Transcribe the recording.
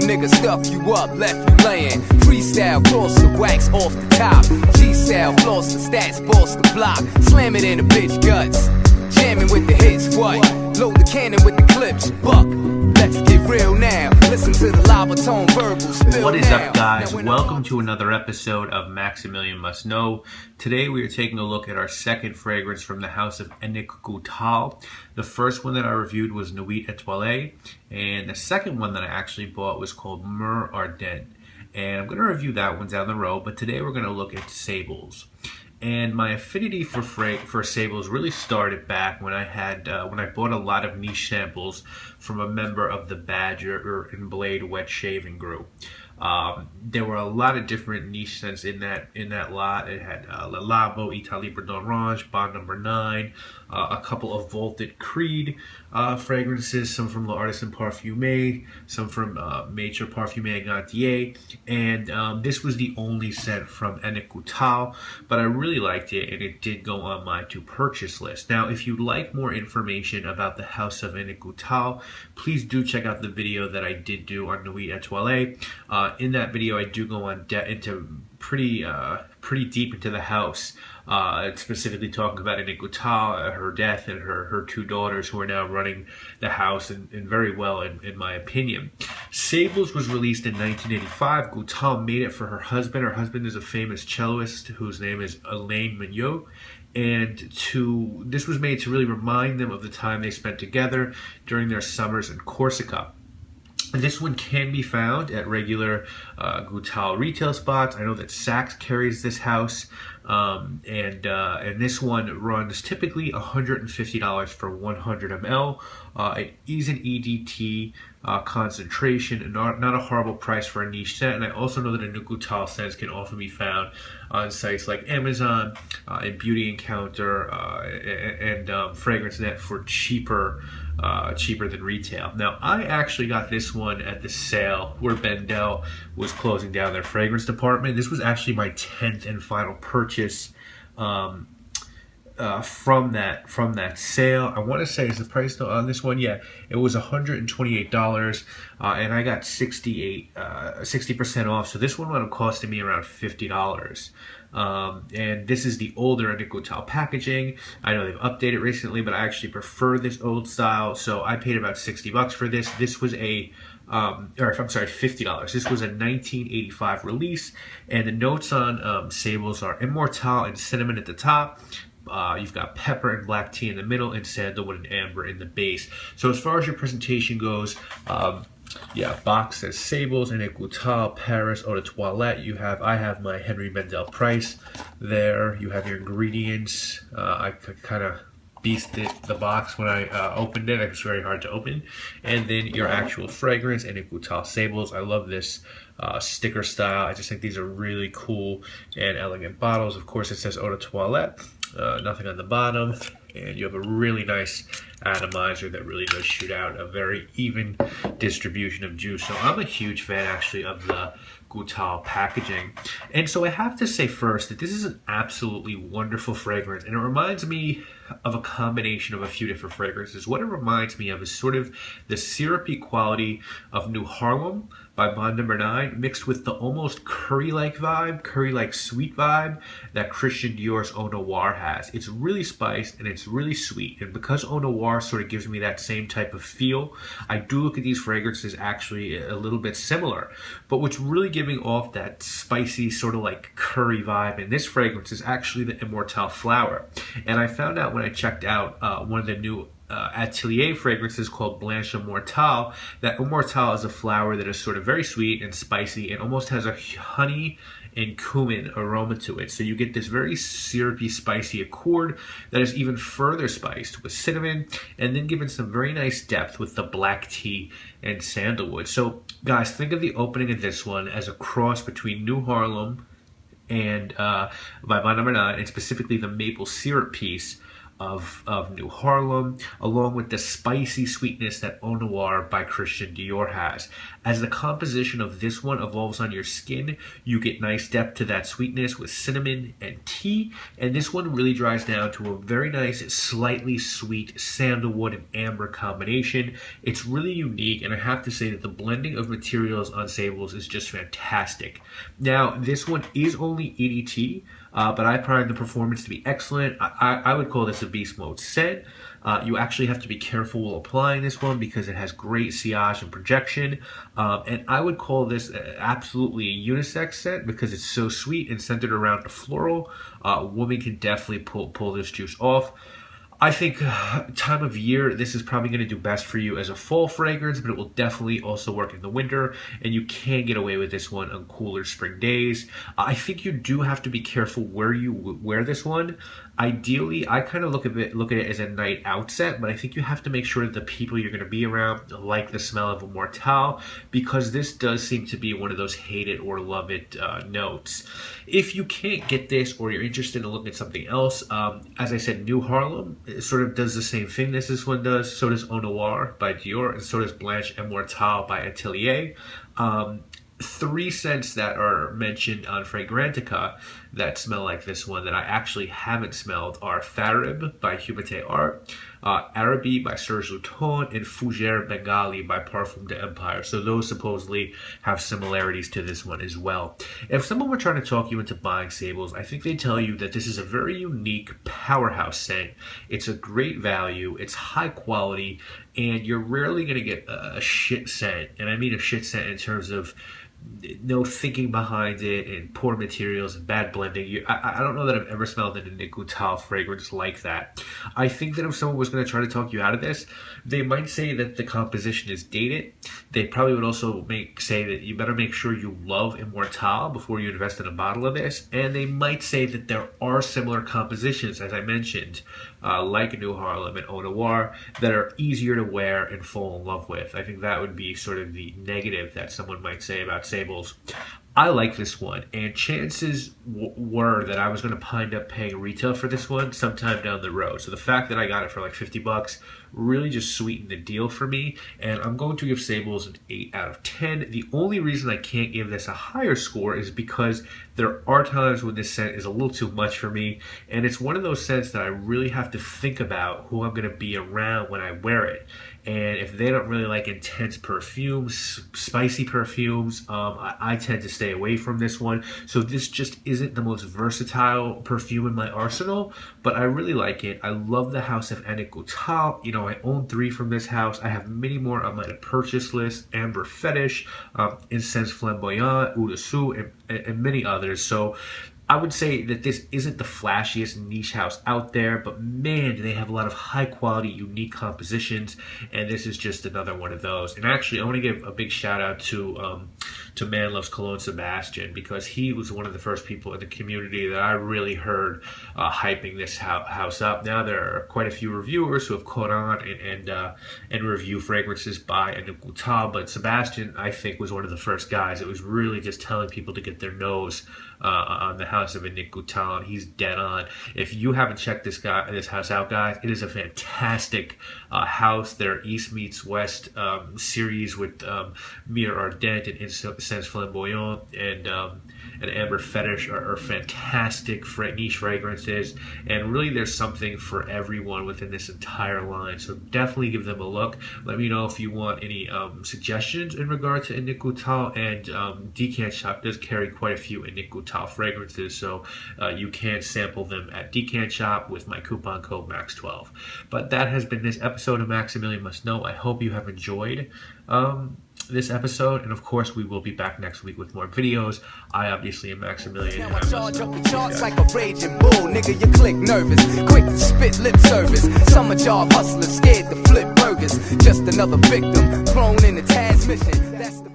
nigga stuff you up, left you laying. Freestyle, cross the wax off the top. G-style, floss the stats, boss the block. Slam it in the bitch guts. Jamming with the hits, what? Load the cannon with the clips, buck. Let's get real now. Listen to the lava tone verbal spill. What is now. up, guys? Welcome to another episode of Maximilian Must Know. Today we are taking a look at our second fragrance from the house of Annick Goutal. The first one that I reviewed was Nuit Etoilée, and the second one that I actually bought was called Mur Ardent. And I'm going to review that one down the road, but today we're going to look at Sables. And my affinity for Sables really started back when I bought a lot of niche samples from a member of the Badger and Blade wet shaving group. There were a lot of different niche scents in that lot. It had Le Labo, Italie d'Orange, Bond Number 9, a couple of Vaulted Creed fragrances, some from L'Artisan Parfumé, some from Maître Parfumé Gantier, and this was the only scent from Annick Goutal, but I really liked it, and it did go on my to-purchase list. Now, if you'd like more information about the house of Annick Goutal, please do check out the video that I did do on Nuit Etoilée. In that video, I do go on into pretty deep into the house, specifically talking about Annick Goutal, her death, and her two daughters who are now running the house, and very well, in my opinion. Sables was released in 1985. Goutal made it for her husband. Her husband is a famous celloist whose name is Alain Mignot. And this was made to really remind them of the time they spent together during their summers in Corsica. This one can be found at regular Goutal retail spots. I know that Saks carries this house, and this one runs typically $150 for 100 ml. It is an EDT concentration, and not a horrible price for a niche scent. And I also know that Annick Goutal scents can often be found on sites like Amazon and Beauty Encounter and Fragrance Net for cheaper than retail. Now, I actually got this one at the sale where Bendel was closing down their fragrance department. This was actually my 10th and final purchase from that sale. I want to say, is the price on this one? Yeah, it was $128, and I got 60% off. So this one would have costed me around $50. And this is the older Annick Goutal packaging. I know they've updated recently, but I actually prefer this old style. So I paid about $60 for this. This was $50. This was a 1985 release, and the notes on Sables are Immortelle and cinnamon at the top. You've got pepper and black tea in the middle, and sandalwood and amber in the base. So as far as your presentation goes, box says Sables, Annick Goutal, Paris, Eau de Toilette. I have my Henry Bendel Price there. You have your ingredients. I kind of beasted the box when I opened it. It was very hard to open. And then your actual fragrance, Annick Goutal Sables. I love this sticker style. I just think these are really cool and elegant bottles. Of course, it says Eau de Toilette. Nothing on the bottom, and you have a really nice atomizer that really does shoot out a very even distribution of juice. So I'm a huge fan, actually, of the Goutal packaging. And so I have to say first that this is an absolutely wonderful fragrance, and it reminds me of a combination of a few different fragrances. What it reminds me of is sort of the syrupy quality of New Harlem by Bond Number 9, mixed with the almost curry-like vibe, curry-like sweet vibe that Christian Dior's Eau Noir has. It's really spiced and it's really sweet, and because Eau Noir sort of gives me that same type of feel, I do look at these fragrances actually a little bit similar. But what's really giving off that spicy sort of like curry vibe in this fragrance is actually the Immortelle flower. And I found out when I checked out one of the new Atelier fragrances called Blanche Immortelle, that Immortelle is a flower that is sort of very sweet and spicy and almost has a honey and cumin aroma to it. So you get this very syrupy, spicy accord that is even further spiced with cinnamon, and then given some very nice depth with the black tea and sandalwood. So guys, think of the opening of this one as a cross between New Harlem and by Bond Number 9, and specifically the maple syrup piece of New Harlem, along with the spicy sweetness that Eau Noir by Christian Dior has. As the composition of this one evolves on your skin, you get nice depth to that sweetness with cinnamon and tea, and this one really dries down to a very nice, slightly sweet sandalwood and amber combination. It's really unique, and I have to say that the blending of materials on Sables is just fantastic. Now, this one is only EDT, but I find the performance to be excellent. I would call this a beast mode scent. You actually have to be careful while applying this one because it has great sillage and projection. And I would call this absolutely a unisex scent because it's so sweet and centered around the floral. A woman can definitely pull this juice off. I think time of year, this is probably going to do best for you as a fall fragrance, but it will definitely also work in the winter, and you can get away with this one on cooler spring days. I think you do have to be careful where you wear this one. Ideally, I kind of look at it as a night out scent, but I think you have to make sure that the people you're going to be around like the smell of Immortelle, because this does seem to be one of those hate it or love it notes. If you can't get this or you're interested in looking at something else, as I said, New Harlem sort of does the same thing this one does. So does Eau Noir by Dior, and so does Blanche Immortelle by Atelier. Three scents that are mentioned on Fragrantica that smell like this one that I actually haven't smelled are Tharib by Humete Art, Arabi by Serge Luton, and Fougere Bengali by Parfum de Empire. So those supposedly have similarities to this one as well. If someone were trying to talk you into buying Sables, I think they'd tell you that this is a very unique powerhouse scent. It's a great value, it's high quality, and you're rarely going to get a shit scent. And I mean a shit scent in terms of no thinking behind it and poor materials and bad blending. I don't know that I've ever smelled an Annick Goutal fragrance like that. I think that if someone was going to try to talk you out of this, they might say that the composition is dated. They probably would also say that you better make sure you love Immortelle before you invest in a bottle of this. And they might say that there are similar compositions, as I mentioned, like New Harlem and Eau Noir, that are easier to wear and fall in love with. I think that would be sort of the negative that someone might say about Sables. I like this one, and chances were that I was going to wind up paying retail for this one sometime down the road. So the fact that I got it for like $50 really just sweetened the deal for me, and I'm going to give Sables an 8 out of 10. The only reason I can't give this a higher score is because there are times when this scent is a little too much for me, and it's one of those scents that I really have to think about who I'm going to be around when I wear it. And if they don't really like intense perfumes, spicy perfumes, I tend to stay away from this one. So this just isn't the most versatile perfume in my arsenal, but I really like it. I love the house of Annick Goutal. You know, I own 3 from this house. I have many more on my purchase list: Amber Fetish, Incense Flamboyant, Eau de Sous, and many others. So I would say that this isn't the flashiest niche house out there, but man, do they have a lot of high quality, unique compositions, and this is just another one of those. And actually, I want to give a big shout out to Man Loves Cologne Sebastian, because he was one of the first people in the community that I really heard hyping this house up. Now there are quite a few reviewers who have caught on and review fragrances by Annick Goutal, but Sebastian, I think, was one of the first guys that was really just telling people to get their nose on the house of Annick Goutal, and he's dead on. If you haven't checked this house out, guys, it is a fantastic house. Their East Meets West series with Mire Ardente and Incense Flamboyant and Amber Fetish are fantastic niche fragrances, and really there's something for everyone within this entire line, so definitely give them a look. Let me know if you want any suggestions in regard to Annick Goutal, and Decant Shop does carry quite a few Annick Goutal fragrances, so you can sample them at Decant Shop with my coupon code MAX12. But that has been this episode of Maximilian Must Know. I hope you have enjoyed this episode, and of course we will be back next week with more videos. I obviously am Maximilian. Now I charge up the charts like a raging bull. Nigga, you click nervous, quick to spit lip service. Summer job hustler, scared to flip burgers. Just another victim thrown in the transmission. That's the